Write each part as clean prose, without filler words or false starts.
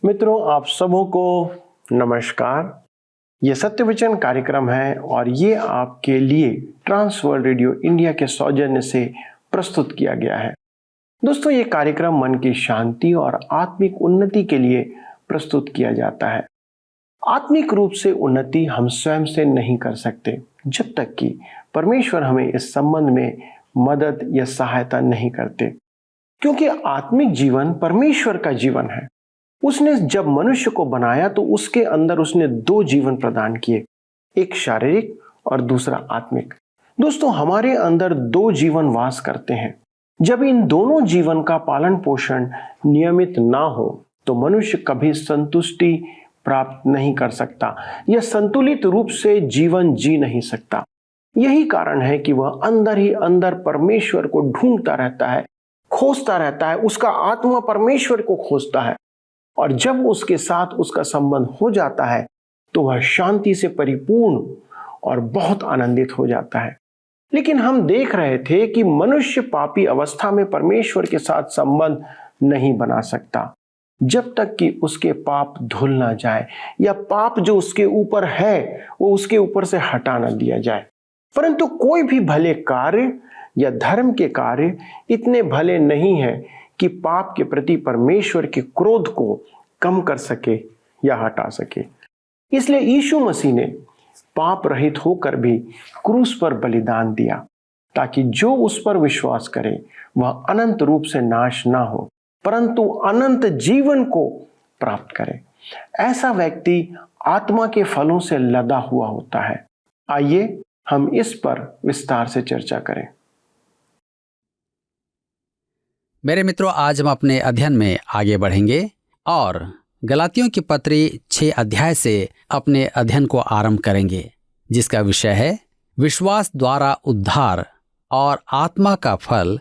मित्रों, आप सबों को नमस्कार। ये सत्य वचन कार्यक्रम है और ये आपके लिए ट्रांसवर्ल्ड रेडियो इंडिया के सौजन्य से प्रस्तुत किया गया है। दोस्तों, ये कार्यक्रम मन की शांति और आत्मिक उन्नति के लिए प्रस्तुत किया जाता है। आत्मिक रूप से उन्नति हम स्वयं से नहीं कर सकते जब तक कि परमेश्वर हमें इस संबंध में मदद या सहायता नहीं करते, क्योंकि आत्मिक जीवन परमेश्वर का जीवन है। उसने जब मनुष्य को बनाया तो उसके अंदर उसने दो जीवन प्रदान किए, एक शारीरिक और दूसरा आत्मिक। दोस्तों, हमारे अंदर दो जीवन वास करते हैं। जब इन दोनों जीवन का पालन पोषण नियमित ना हो तो मनुष्य कभी संतुष्टि प्राप्त नहीं कर सकता या संतुलित रूप से जीवन जी नहीं सकता। यही कारण है कि वह अंदर ही अंदर परमेश्वर को ढूंढता रहता है, खोजता रहता है। उसका आत्मा परमेश्वर को खोजता है और जब उसके साथ उसका संबंध हो जाता है तो वह शांति से परिपूर्ण और बहुत आनंदित हो जाता है। लेकिन हम देख रहे थे कि मनुष्य पापी अवस्था में परमेश्वर के साथ संबंध नहीं बना सकता जब तक कि उसके पाप धुल ना जाए या पाप जो उसके ऊपर है वो उसके ऊपर से हटा ना दिया जाए। परंतु कोई भी भले कार्य या धर्म के कार्य इतने भले नहीं है कि पाप के प्रति परमेश्वर के क्रोध को कम कर सके या हटा सके। इसलिए यीशु मसीह ने पाप रहित होकर भी क्रूस पर बलिदान दिया ताकि जो उस पर विश्वास करे वह अनंत रूप से नाश ना हो परंतु अनंत जीवन को प्राप्त करे। ऐसा व्यक्ति आत्मा के फलों से लदा हुआ होता है। आइए हम इस पर विस्तार से चर्चा करें। मेरे मित्रों, आज हम अपने अध्ययन में आगे बढ़ेंगे और गलातियों की पत्री 6 अध्याय से अपने अध्ययन को आरंभ करेंगे, जिसका विषय है विश्वास द्वारा उद्धार और आत्मा का फल,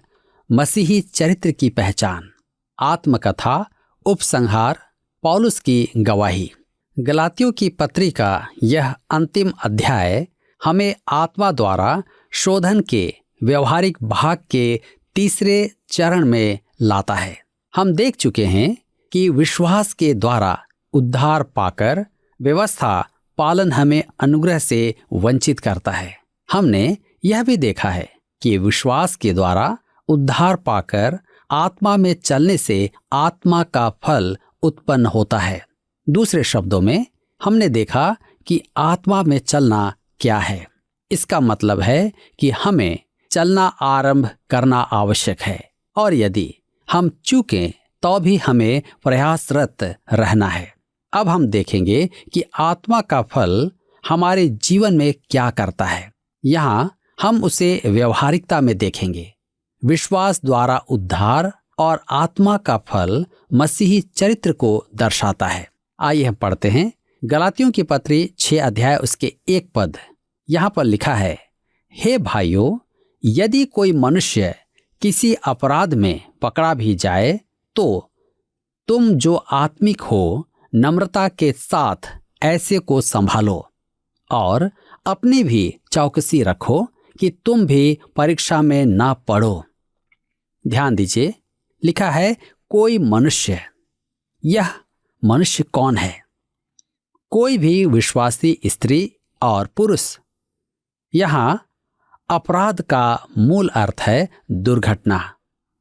मसीही चरित्र की पहचान, आत्मकथा, उपसंहार, पौलुस की गवाही। गलातियों की पत्री का यह अंतिम अध्याय हमें आत्मा द्वारा शोधन के व्यवहारिक भाग के तीसरे चरण में लाता है। हम देख चुके हैं कि विश्वास के द्वारा उद्धार पाकर व्यवस्था पालन हमें अनुग्रह से वंचित करता है। हमने यह भी देखा है कि विश्वास के द्वारा उद्धार पाकर आत्मा में चलने से आत्मा का फल उत्पन्न होता है। दूसरे शब्दों में हमने देखा कि आत्मा में चलना क्या है। इसका मतलब है कि हमें चलना आरंभ करना आवश्यक है और यदि हम चूकें तो भी हमें प्रयासरत रहना है। अब हम देखेंगे कि आत्मा का फल हमारे जीवन में क्या करता है। यहाँ हम उसे व्यवहारिकता में देखेंगे। विश्वास द्वारा उद्धार और आत्मा का फल मसीही चरित्र को दर्शाता है। आइए हम पढ़ते हैं गलातियों की पत्री 6 अध्याय उसके 1 पद। यहाँ पर लिखा है, हे भाइयों, यदि कोई मनुष्य किसी अपराध में पकड़ा भी जाए तो तुम जो आत्मिक हो नम्रता के साथ ऐसे को संभालो और अपनी भी चौकसी रखो कि तुम भी परीक्षा में ना पड़ो। ध्यान दीजिए, लिखा है कोई मनुष्य। यह मनुष्य कौन है? कोई भी विश्वासी स्त्री और पुरुष। यहाँ अपराध का मूल अर्थ है दुर्घटना,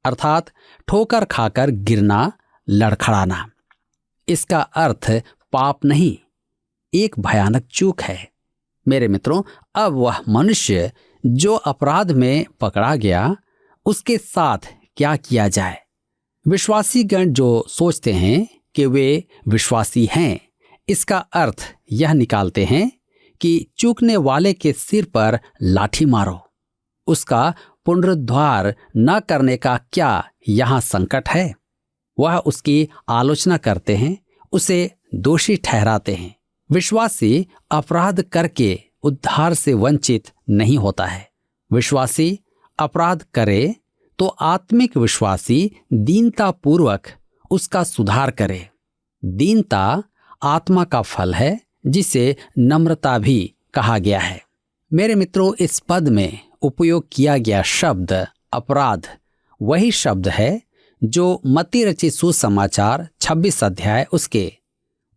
अर्थात ठोकर खाकर गिरना, लड़खड़ाना। इसका अर्थ पाप नहीं, एक भयानक चूक है। मेरे मित्रों, अब वह मनुष्य जो अपराध में पकड़ा गया, उसके साथ क्या किया जाए? विश्वासीगण जो सोचते हैं कि वे विश्वासी हैं, इसका अर्थ यह निकालते हैं कि चूकने वाले के सिर पर लाठी मारो। उसका पुनरुद्धार न करने का क्या यहाँ संकट है? वह उसकी आलोचना करते हैं, उसे दोषी ठहराते हैं। विश्वासी अपराध करके उद्धार से वंचित नहीं होता है। विश्वासी अपराध करे तो आत्मिक विश्वासी दीनता पूर्वक उसका सुधार करे। दीनता आत्मा का फल है, जिसे नम्रता भी कहा गया है। मेरे मित्रों, इस पद में उपयोग किया गया शब्द अपराध वही शब्द है जो मत्ती रचित सुसमाचार 26 अध्याय उसके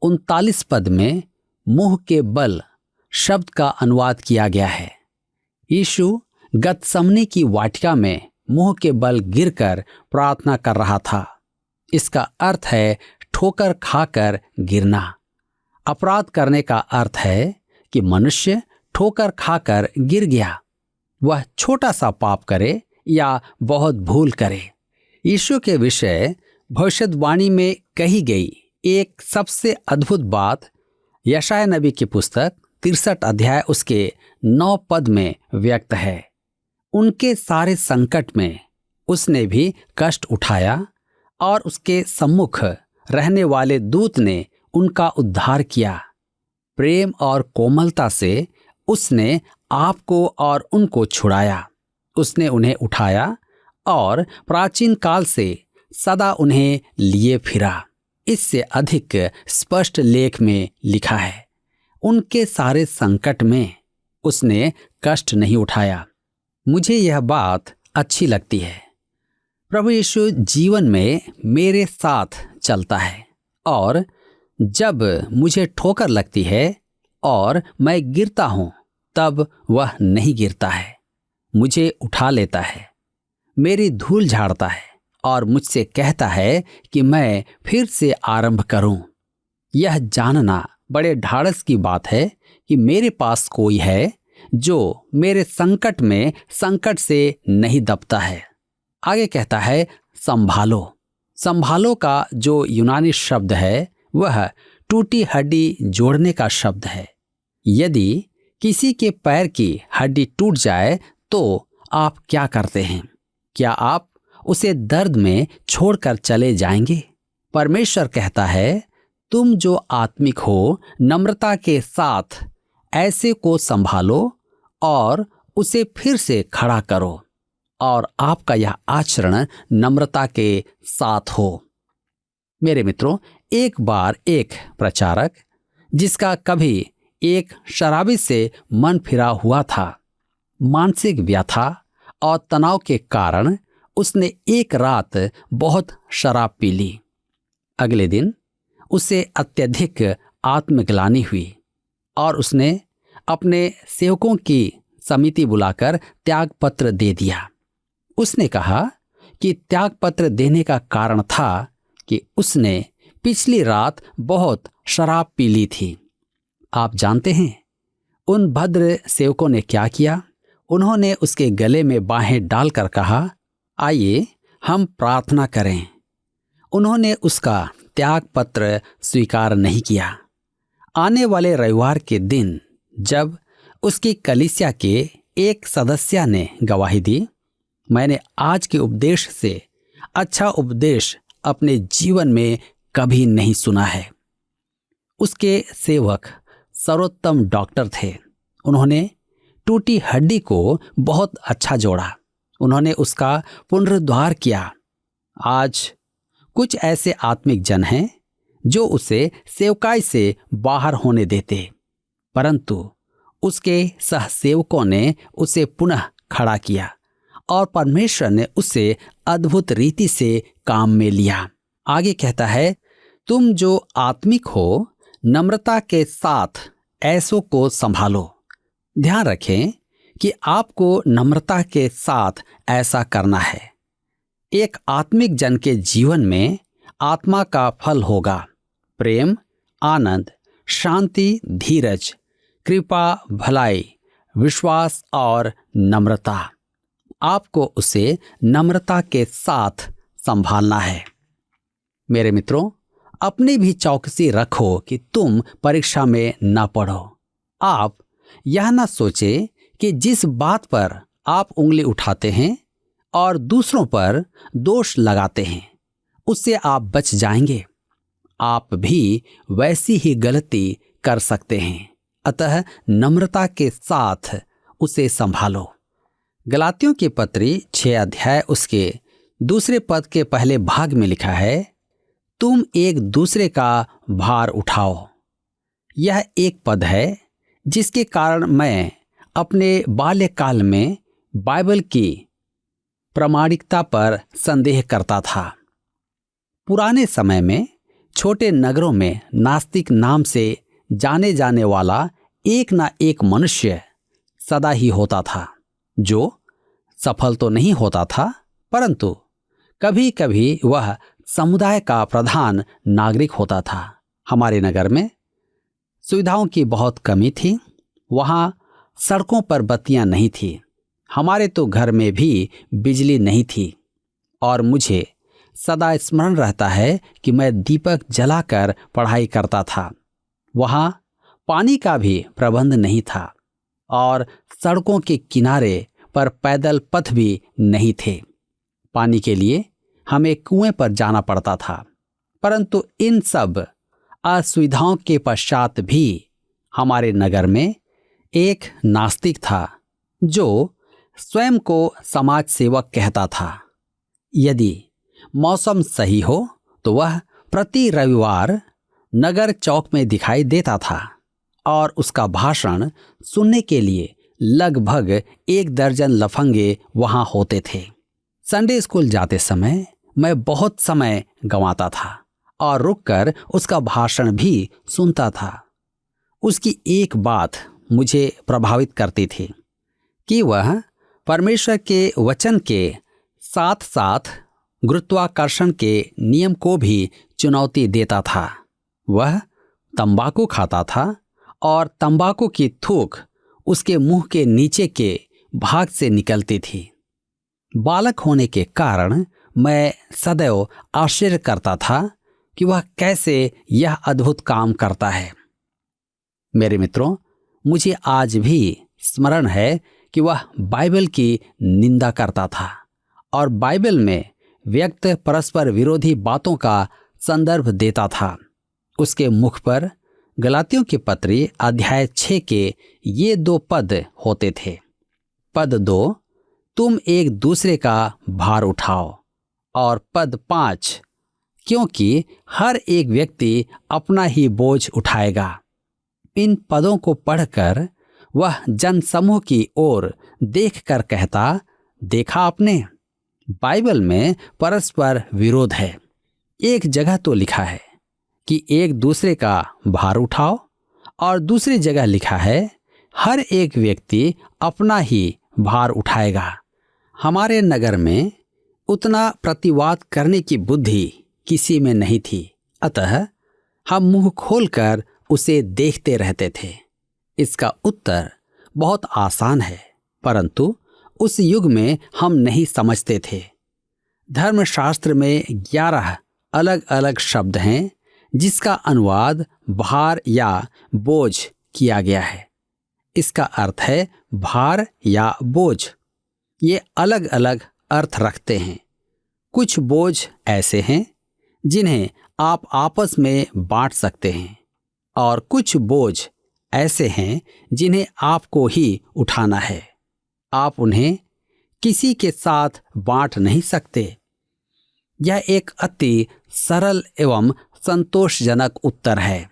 39 पद में मुंह के बल शब्द का अनुवाद किया गया है। यीशु गतसमनी की वाटिका में मुंह के बल गिरकर प्रार्थना कर रहा था। इसका अर्थ है ठोकर खाकर गिरना। अपराध करने का अर्थ है कि मनुष्य ठोकर खाकर गिर गया, वह छोटा सा पाप करे या बहुत भूल करे। यीशु के विषय भविष्यवाणी में कही गई एक सबसे अद्भुत बात यशायाह नबी की पुस्तक 63 अध्याय उसके 9 पद में व्यक्त है। उनके सारे संकट में उसने भी कष्ट उठाया और उसके सम्मुख रहने वाले दूत ने उनका उद्धार किया। प्रेम और कोमलता से उसने आपको और उनको छुड़ाया। उसने उन्हें उठाया और प्राचीन काल से सदा उन्हें लिए फिरा। इससे अधिक स्पष्ट लेख में लिखा है, उनके सारे संकट में उसने कष्ट नहीं उठाया। मुझे यह बात अच्छी लगती है। प्रभु यीशु जीवन में मेरे साथ चलता है और जब मुझे ठोकर लगती है और मैं गिरता हूं, तब वह नहीं गिरता है, मुझे उठा लेता है, मेरी धूल झाड़ता है और मुझसे कहता है कि मैं फिर से आरंभ करूं। यह जानना बड़े ढाढ़स की बात है कि मेरे पास कोई है जो मेरे संकट में संकट से नहीं दबता है। आगे कहता है संभालो। संभालो का जो यूनानी शब्द है वह टूटी हड्डी जोड़ने का शब्द है। यदि किसी के पैर की हड्डी टूट जाए तो आप क्या करते हैं? क्या आप उसे दर्द में छोड़कर चले जाएंगे? परमेश्वर कहता है, तुम जो आत्मिक हो नम्रता के साथ ऐसे को संभालो और उसे फिर से खड़ा करो, और आपका यह आचरण नम्रता के साथ हो। मेरे मित्रों, एक बार एक प्रचारक जिसका कभी एक शराबी से मन फिरा हुआ था, मानसिक व्यथा और तनाव के कारण उसने एक रात बहुत शराब पी ली। अगले दिन उसे अत्यधिक आत्मग्लानि हुई और उसने अपने सेवकों की समिति बुलाकर त्याग पत्र दे दिया। उसने कहा कि त्याग पत्र देने का कारण था कि उसने पिछली रात बहुत शराब पी ली थी। आप जानते हैं उन भद्र सेवकों ने क्या किया? उन्होंने उसके गले में बाहें डालकर कहा, आइए हम प्रार्थना करें। उन्होंने उसका त्याग पत्र स्वीकार नहीं किया। आने वाले रविवार के दिन जब उसकी कलीसिया के एक सदस्य ने गवाही दी, मैंने आज के उपदेश से अच्छा उपदेश अपने जीवन में कभी नहीं सुना है। उसके सेवक सर्वोत्तम डॉक्टर थे। उन्होंने टूटी हड्डी को बहुत अच्छा जोड़ा। उन्होंने उसका पुनरुद्धार किया। आज कुछ ऐसे आत्मिक जन हैं जो उसे सेवकाई से बाहर होने देते, परंतु उसके सहसेवकों ने उसे पुनः खड़ा किया और परमेश्वर ने उसे अद्भुत रीति से काम में लिया। आगे कहता है, तुम जो आत्मिक हो नम्रता के साथ ऐसों को संभालो। ध्यान रखें कि आपको नम्रता के साथ ऐसा करना है। एक आत्मिक जन के जीवन में आत्मा का फल होगा प्रेम, आनंद, शांति, धीरज, कृपा, भलाई, विश्वास और नम्रता। आपको उसे नम्रता के साथ संभालना है। मेरे मित्रों, अपनी भी चौकसी रखो कि तुम परीक्षा में न पढ़ो। आप यह न सोचें कि जिस बात पर आप उंगली उठाते हैं और दूसरों पर दोष लगाते हैं उससे आप बच जाएंगे। आप भी वैसी ही गलती कर सकते हैं। अतः नम्रता के साथ उसे संभालो। गलातियों की पत्री 6 अध्याय उसके 2 पद के पहले भाग में लिखा है, तुम एक दूसरे का भार उठाओ। यह एक पद है जिसके कारण मैं अपने बाल्यकाल में बाइबल की प्रामाणिकता पर संदेह करता था। पुराने समय में छोटे नगरों में नास्तिक नाम से जाने जाने वाला एक ना एक मनुष्य सदा ही होता था, जो सफल तो नहीं होता था, परंतु कभी कभी वह समुदाय का प्रधान नागरिक होता था। हमारे नगर में सुविधाओं की बहुत कमी थी। वहाँ सड़कों पर बत्तियां नहीं थी। हमारे तो घर में भी बिजली नहीं थी। और मुझे सदा स्मरण रहता है कि मैं दीपक जलाकर पढ़ाई करता था। वहाँ पानी का भी प्रबंध नहीं था और सड़कों के किनारे पर पैदल पथ भी नहीं थे। पानी के लिए हमें कुएं पर जाना पड़ता था। परंतु इन सब असुविधाओं के पश्चात भी हमारे नगर में एक नास्तिक था, जो स्वयं को समाज सेवक कहता था। यदि मौसम सही हो तो वह प्रति रविवार नगर चौक में दिखाई देता था और उसका भाषण सुनने के लिए लगभग 1 दर्जन लफंगे वहां होते थे। संडे स्कूल जाते समय मैं बहुत समय गंवाता था और रुककर उसका भाषण भी सुनता था। उसकी एक बात मुझे प्रभावित करती थी कि वह परमेश्वर के वचन के साथ साथ गुरुत्वाकर्षण के नियम को भी चुनौती देता था। वह तंबाकू खाता था और तंबाकू की थूक उसके मुंह के नीचे के भाग से निकलती थी। बालक होने के कारण मैं सदैव आश्चर्य करता था कि वह कैसे यह अद्भुत काम करता है। मेरे मित्रों, मुझे आज भी स्मरण है कि वह बाइबल की निंदा करता था और बाइबल में व्यक्त परस्पर विरोधी बातों का संदर्भ देता था। उसके मुख पर गलातियों की पत्री अध्याय 6 के ये 2 पद होते थे। पद 2, तुम एक दूसरे का भार उठाओ, और पद 5, क्योंकि हर एक व्यक्ति अपना ही बोझ उठाएगा। इन पदों को पढ़कर वह जनसमूह की ओर देखकर कहता, देखा आपने, बाइबल में परस्पर विरोध है। एक जगह तो लिखा है कि एक दूसरे का भार उठाओ, और दूसरी जगह लिखा है हर एक व्यक्ति अपना ही भार उठाएगा। हमारे नगर में उतना प्रतिवाद करने की बुद्धि किसी में नहीं थी, अतः हम मुंह खोलकर उसे देखते रहते थे। इसका उत्तर बहुत आसान है, परंतु उस युग में हम नहीं समझते थे। धर्मशास्त्र में 11 अलग अलग शब्द हैं जिसका अनुवाद भार या बोझ किया गया है। इसका अर्थ है भार या बोझ। ये अलग अलग अर्थ रखते हैं। कुछ बोझ ऐसे हैं जिन्हें आप आपस में बांट सकते हैं, और कुछ बोझ ऐसे हैं जिन्हें आपको ही उठाना है। आप उन्हें किसी के साथ बांट नहीं सकते। यह एक अति सरल एवं संतोषजनक उत्तर है।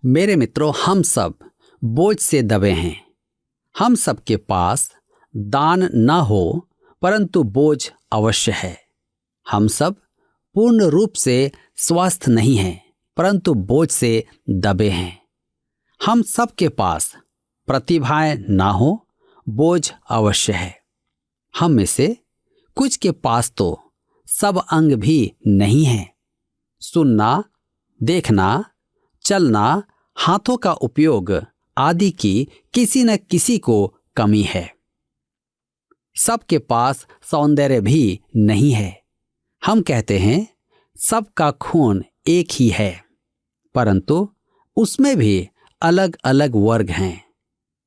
मेरे मित्रों, हम सब बोझ से दबे हैं। हम सब के पास दान न हो, परंतु बोझ अवश्य है। हम सब पूर्ण रूप से स्वस्थ नहीं हैं, परंतु बोझ से दबे हैं। हम सब के पास प्रतिभाएं ना हो, बोझ अवश्य है। हम में से कुछ के पास तो सब अंग भी नहीं है। सुनना, देखना, चलना, हाथों का उपयोग आदि की किसी न किसी को कमी है। सबके पास सौंदर्य भी नहीं है। हम कहते हैं सबका खून एक ही है, परंतु उसमें भी अलग अलग वर्ग हैं।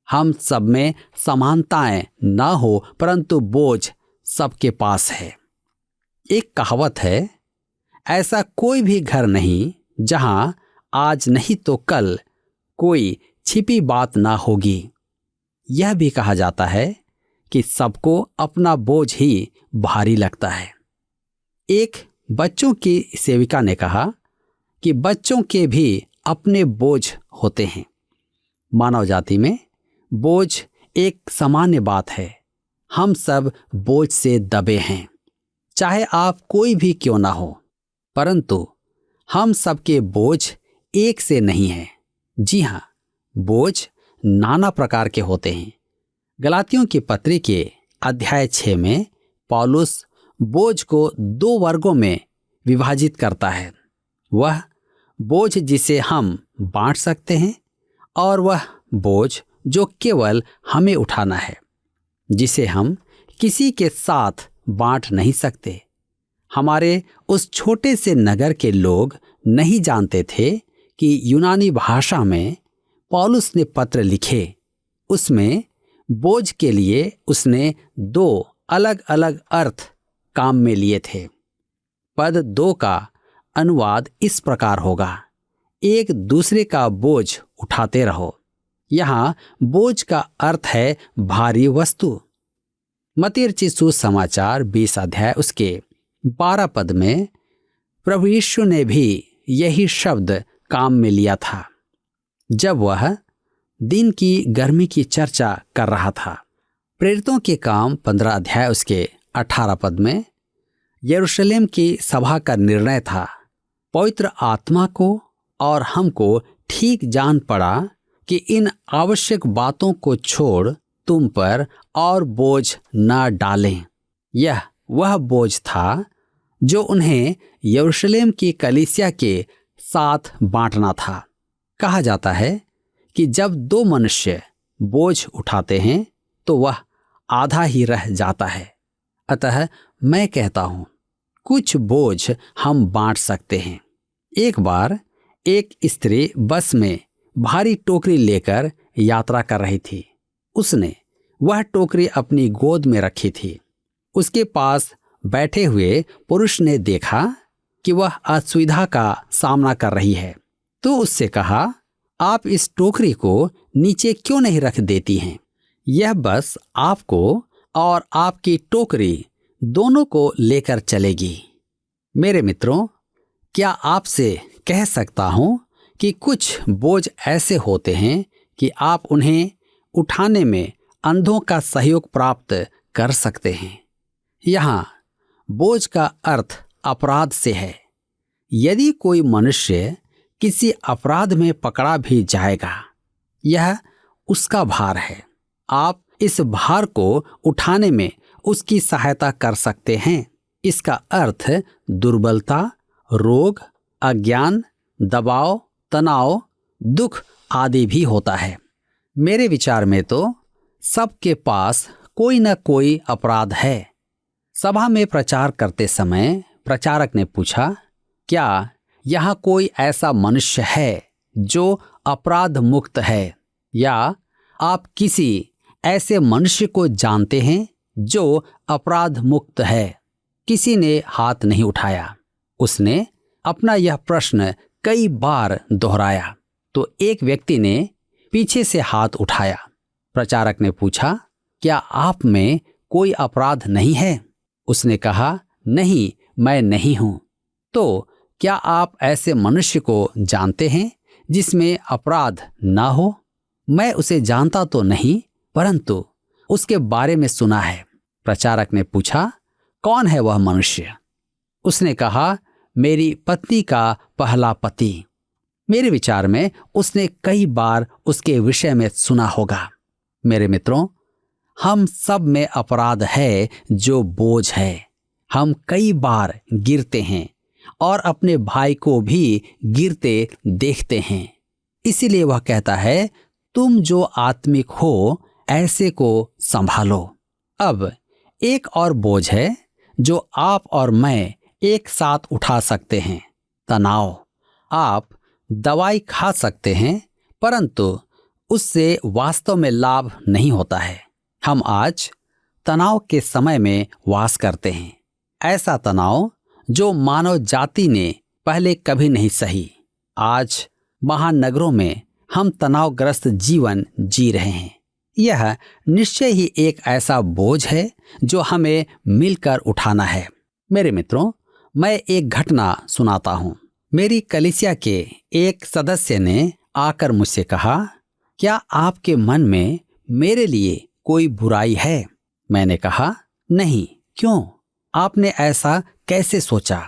हम सब में समानताएं ना हो, परंतु बोझ सबके पास है। एक कहावत है, ऐसा कोई भी घर नहीं जहां आज नहीं तो कल कोई छिपी बात ना होगी। यह भी कहा जाता है कि सबको अपना बोझ ही भारी लगता है। एक बच्चों की सेविका ने कहा कि बच्चों के भी अपने बोझ होते हैं। मानव जाति में बोझ एक सामान्य बात है। हम सब बोझ से दबे हैं, चाहे आप कोई भी क्यों ना हो। परंतु हम सबके बोझ एक से नहीं हैं। जी हाँ, बोझ नाना प्रकार के होते हैं। गलातियों की पत्री के अध्याय 6 में पौलुस बोझ को 2 वर्गों में विभाजित करता है। वह बोझ जिसे हम बांट सकते हैं और वह बोझ जो केवल हमें उठाना है, जिसे हम किसी के साथ बांट नहीं सकते। हमारे उस छोटे से नगर के लोग नहीं जानते थे कि यूनानी भाषा में पौलुस ने पत्र लिखे। उसमें बोझ के लिए उसने 2 अलग अलग अर्थ काम में लिए थे। पद 2 का अनुवाद इस प्रकार होगा, एक दूसरे का बोझ उठाते रहो। यहाँ बोझ का अर्थ है भारी वस्तु। मत्ती रचित सुसमाचार 20 अध्याय उसके 12 पद में प्रभु यीशु ने भी यही शब्द काम में लिया था जब वह दिन की गर्मी की चर्चा कर रहा था। प्रेरितों के काम 15 अध्याय उसके 18 पद में यरूशलेम की सभा का निर्णय था। पवित्र आत्मा को और हमको ठीक जान पड़ा कि इन आवश्यक बातों को छोड़ तुम पर और बोझ न डालें। यह वह बोझ था जो उन्हें यरूशलेम की कलीसिया के साथ बांटना था। कहा जाता है कि जब 2 मनुष्य बोझ उठाते हैं तो वह आधा ही रह जाता है। अतः मैं कहता हूं, कुछ बोझ हम बांट सकते हैं। एक बार एक स्त्री बस में भारी टोकरी लेकर यात्रा कर रही थी। उसने वह टोकरी अपनी गोद में रखी थी। उसके पास बैठे हुए पुरुष ने देखा कि वह असुविधा का सामना कर रही है, तो उससे कहा, आप इस टोकरी को नीचे क्यों नहीं रख देती हैं? यह बस आपको और आपकी टोकरी दोनों को लेकर चलेगी। मेरे मित्रों, क्या आपसे कह सकता हूं कि कुछ बोझ ऐसे होते हैं कि आप उन्हें उठाने में अंधों का सहयोग प्राप्त कर सकते हैं। यहाँ बोझ का अर्थ अपराध से है। यदि कोई मनुष्य किसी अपराध में पकड़ा भी जाएगा, यह उसका भार है। आप इस भार को उठाने में उसकी सहायता कर सकते हैं। इसका अर्थ दुर्बलता, रोग, अज्ञान, दबाव, तनाव, दुख आदि भी होता है। मेरे विचार में तो सबके पास कोई न कोई अपराध है। सभा में प्रचार करते समय प्रचारक ने पूछा, क्या यहाँ कोई ऐसा मनुष्य है जो अपराध मुक्त है, या आप किसी ऐसे मनुष्य को जानते हैं जो अपराध मुक्त है? किसी ने हाथ नहीं उठाया। उसने अपना यह प्रश्न कई बार दोहराया तो एक व्यक्ति ने पीछे से हाथ उठाया। प्रचारक ने पूछा, क्या आप में कोई अपराध नहीं है? उसने कहा, नहीं, मैं नहीं हूं। तो क्या आप ऐसे मनुष्य को जानते हैं जिसमें अपराध ना हो? मैं उसे जानता तो नहीं, परंतु उसके बारे में सुना है। प्रचारक ने पूछा, कौन है वह मनुष्य? उसने कहा, मेरी पत्नी का पहला पति। मेरे विचार में उसने कई बार उसके विषय में सुना होगा। मेरे मित्रों, हम सब में अपराध है जो बोझ है। हम कई बार गिरते हैं और अपने भाई को भी गिरते देखते हैं। इसीलिए वह कहता है, तुम जो आत्मिक हो ऐसे को संभालो। अब एक और बोझ है जो आप और मैं एक साथ उठा सकते हैं, तनाव। आप दवाई खा सकते हैं, परंतु उससे वास्तव में लाभ नहीं होता है। हम आज तनाव के समय में वास करते हैं, ऐसा तनाव जो मानव जाति ने पहले कभी नहीं सही। आज महानगरों में हम तनावग्रस्त जीवन जी रहे हैं। यह निश्चय ही एक ऐसा बोझ है जो हमें मिलकर उठाना है। मेरे मित्रों, मैं एक घटना सुनाता हूँ। मेरी कलीसिया के एक सदस्य ने आकर मुझसे कहा, क्या आपके मन में मेरे लिए कोई बुराई है? मैंने कहा, नहीं। क्यों? आपने ऐसा कैसे सोचा?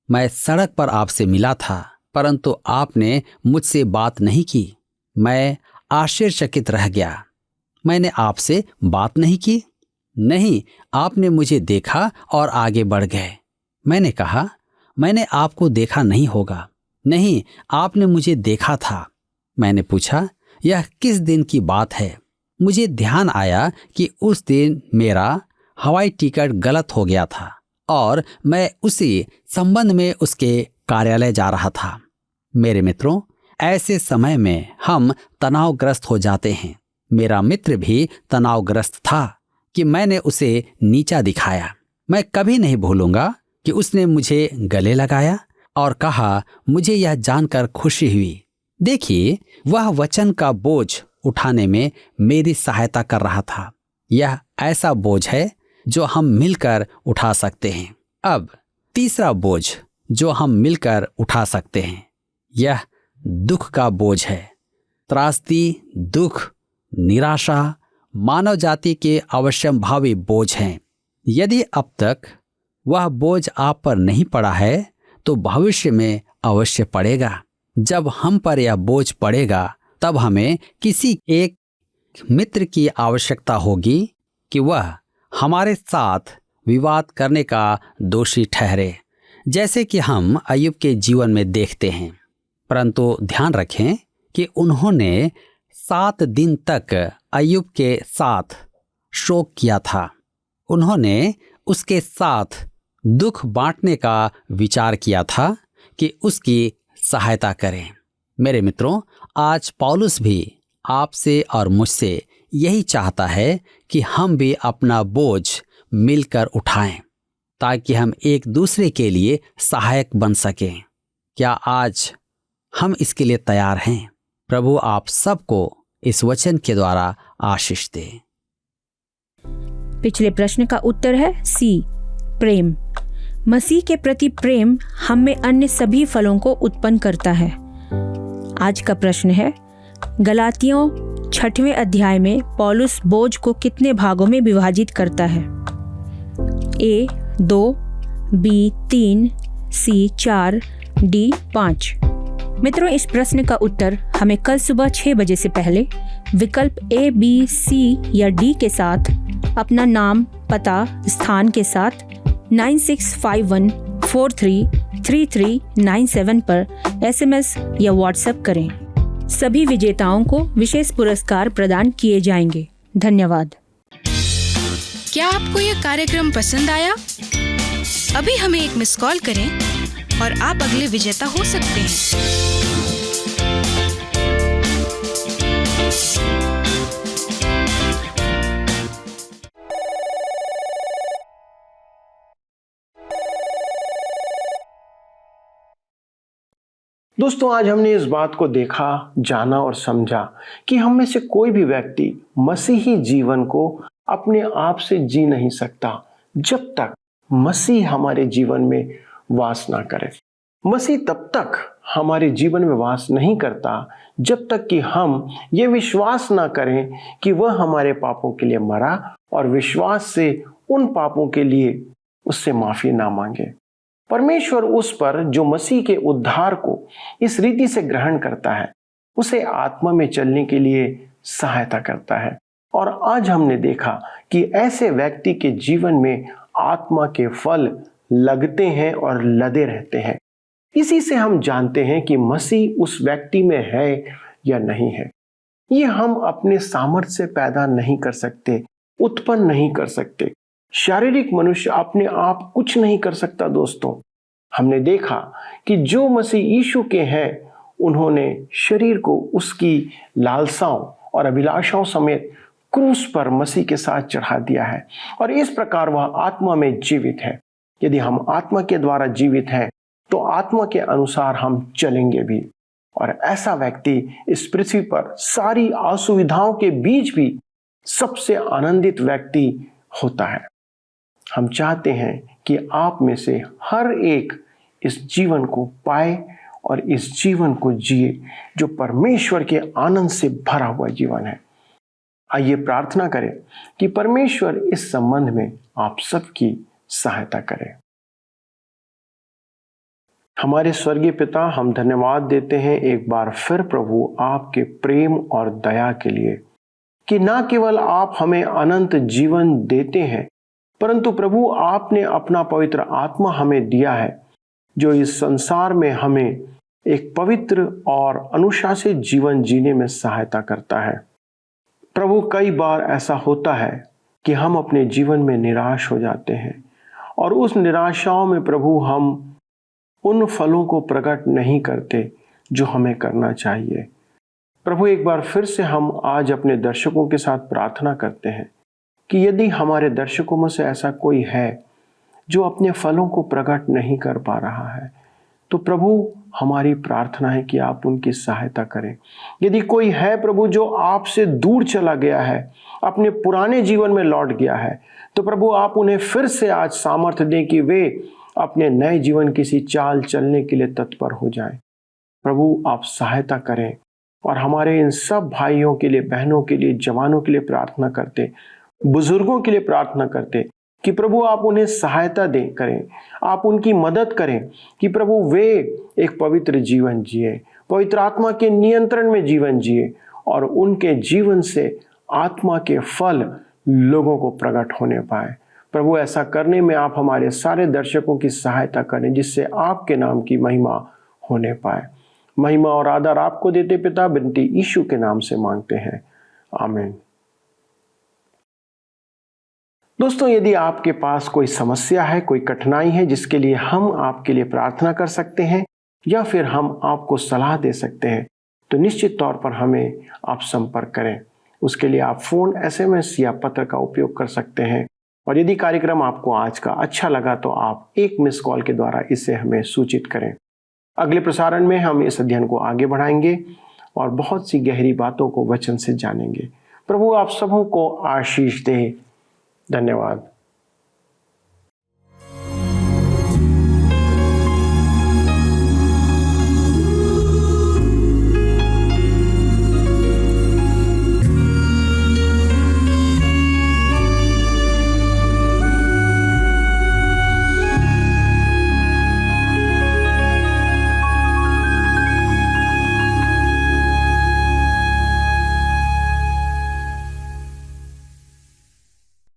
मैं सड़क पर आपसे मिला था, परंतु आपने मुझसे बात नहीं की। मैं आश्चर्यचकित रह गया। मैंने आपसे बात नहीं की? नहीं, आपने मुझे देखा और आगे बढ़ गए। मैंने कहा, मैंने आपको देखा नहीं होगा। नहीं, आपने मुझे देखा था। मैंने पूछा, यह किस दिन की बात है? मुझे ध्यान आया कि उस दिन मेरा हवाई टिकट गलत हो गया था और मैं उसी संबंध में उसके कार्यालय जा रहा था। मेरे मित्रों, ऐसे समय में हम तनावग्रस्त हो जाते हैं। मेरा मित्र भी तनावग्रस्त था कि मैंने उसे नीचा दिखाया। मैं कभी नहीं भूलूंगा कि उसने मुझे गले लगाया और कहा, मुझे यह जानकर खुशी हुई। देखिए, वह वचन का बोझ उठाने में मेरी सहायता कर रहा था। यह ऐसा बोझ है जो हम मिलकर उठा सकते हैं। अब तीसरा बोझ जो हम मिलकर उठा सकते हैं, यह दुख का बोझ है। त्रासदी, दुख, निराशा मानव जाति के अवश्यंभावी बोझ हैं। यदि अब तक वह बोझ आप पर नहीं पड़ा है तो भविष्य में अवश्य पड़ेगा। जब हम पर यह बोझ पड़ेगा तब हमें किसी एक मित्र की आवश्यकता होगी कि वह हमारे साथ विवाद करने का दोषी ठहरे, जैसे कि हम अय्यूब के जीवन में देखते हैं। परंतु ध्यान रखें कि उन्होंने 7 दिन तक अय्यूब के साथ शोक किया था। उन्होंने उसके साथ दुख बांटने का विचार किया था कि उसकी सहायता करें। मेरे मित्रों, आज पौलुस भी आपसे और मुझसे यही चाहता है कि हम भी अपना बोझ मिलकर उठाएं ताकि हम एक दूसरे के लिए सहायक बन सकें। क्या आज हम इसके लिए तैयार हैं? प्रभु आप सबको इस वचन के द्वारा आशीष दे। पिछले प्रश्न का उत्तर है सी, प्रेम। मसीह के प्रति प्रेम हम में अन्य सभी फलों को उत्पन्न करता है। आज का प्रश्न है, गलातियों 6वें अध्याय में पौलुस बोझ को कितने भागों में विभाजित करता है? ए 2, बी 3, सी 4, डी 5। मित्रों, इस प्रश्न का उत्तर हमें कल सुबह 6 बजे से पहले विकल्प ए, बी, सी या डी के साथ अपना नाम, पता, स्थान के साथ 9651433397 पर SMS या WhatsApp करें। सभी विजेताओं को विशेष पुरस्कार प्रदान किए जाएंगे। धन्यवाद। क्या आपको यह कार्यक्रम पसंद आया? अभी हमें एक मिस कॉल करें और आप अगले विजेता हो सकते हैं। दोस्तों, आज हमने इस बात को देखा, जाना और समझा कि हम में से कोई भी व्यक्ति मसीही जीवन को अपने आप से जी नहीं सकता जब तक मसीह हमारे जीवन में वास ना करे। मसीह तब तक हमारे जीवन में वास नहीं करता जब तक कि हम ये विश्वास ना करें कि वह हमारे पापों के लिए मरा और विश्वास से उन पापों के लिए उससे माफी ना मांगे। परमेश्वर उस पर जो मसीह के उद्धार को इस रीति से ग्रहण करता है, उसे आत्मा में चलने के लिए सहायता करता है। और आज हमने देखा कि ऐसे व्यक्ति के जीवन में आत्मा के फल लगते हैं और लदे रहते हैं। इसी से हम जानते हैं कि मसीह उस व्यक्ति में है या नहीं है। ये हम अपने सामर्थ्य से पैदा नहीं कर सकते, उत्पन्न नहीं कर सकते। शारीरिक मनुष्य अपने आप कुछ नहीं कर सकता। दोस्तों, हमने देखा कि जो मसीह यीशु के हैं, उन्होंने शरीर को उसकी लालसाओं और अभिलाषाओं समेत क्रूस पर मसीह के साथ चढ़ा दिया है और इस प्रकार वह आत्मा में जीवित है। यदि हम आत्मा के द्वारा जीवित हैं तो आत्मा के अनुसार हम चलेंगे भी। और ऐसा व्यक्ति इस पृथ्वी पर सारी असुविधाओं के बीच भी सबसे आनंदित व्यक्ति होता है। हम चाहते हैं कि आप में से हर एक इस जीवन को पाए और इस जीवन को जिए जो परमेश्वर के आनंद से भरा हुआ जीवन है। आइए प्रार्थना करें कि परमेश्वर इस संबंध में आप सबकी सहायता करे। हमारे स्वर्गीय पिता, हम धन्यवाद देते हैं एक बार फिर प्रभु आपके प्रेम और दया के लिए कि ना केवल आप हमें अनंत जीवन देते हैं, परंतु प्रभु आपने अपना पवित्र आत्मा हमें दिया है जो इस संसार में हमें एक पवित्र और अनुशासित जीवन जीने में सहायता करता है। प्रभु कई बार ऐसा होता है कि हम अपने जीवन में निराश हो जाते हैं और उस निराशाओं में प्रभु हम उन फलों को प्रकट नहीं करते जो हमें करना चाहिए। प्रभु एक बार फिर से हम आज अपने दर्शकों के साथ प्रार्थना करते हैं कि यदि हमारे दर्शकों में से ऐसा कोई है जो अपने फलों को प्रकट नहीं कर पा रहा है, तो प्रभु हमारी प्रार्थना है कि आप उनकी सहायता करें। यदि कोई है प्रभु जो आपसे दूर चला गया है, अपने पुराने जीवन में लौट गया है, तो प्रभु आप उन्हें फिर से आज सामर्थ्य दें कि वे अपने नए जीवन किसी चाल चलने के लिए तत्पर हो जाएं। प्रभु आप सहायता करें और हमारे इन सब भाइयों के लिए, बहनों के लिए, जवानों के लिए प्रार्थना करते, बुजुर्गों के लिए प्रार्थना करते कि प्रभु आप उन्हें सहायता दें करें, आप उनकी मदद करें कि प्रभु वे एक पवित्र जीवन जिए, पवित्र आत्मा के नियंत्रण में जीवन जिए और उनके जीवन से आत्मा के फल लोगों को प्रकट होने पाए। प्रभु ऐसा करने में आप हमारे सारे दर्शकों की सहायता करें जिससे आपके नाम की महिमा होने पाए। महिमा और आदर आपको देते पिता, विनती यीशु के नाम से मांगते हैं, आमीन। दोस्तों, यदि आपके पास कोई समस्या है, कोई कठिनाई है जिसके लिए हम आपके लिए प्रार्थना कर सकते हैं या फिर हम आपको सलाह दे सकते हैं, तो निश्चित तौर पर हमें आप संपर्क करें। उसके लिए आप फोन, SMS या पत्र का उपयोग कर सकते हैं। और यदि कार्यक्रम आपको आज का अच्छा लगा तो आप एक मिस कॉल के द्वारा इसे हमें सूचित करें। अगले प्रसारण में हम इस अध्ययन को आगे बढ़ाएंगे और बहुत सी गहरी बातों को वचन से जानेंगे। प्रभु आप सबों को आशीष दे। धन्यवाद।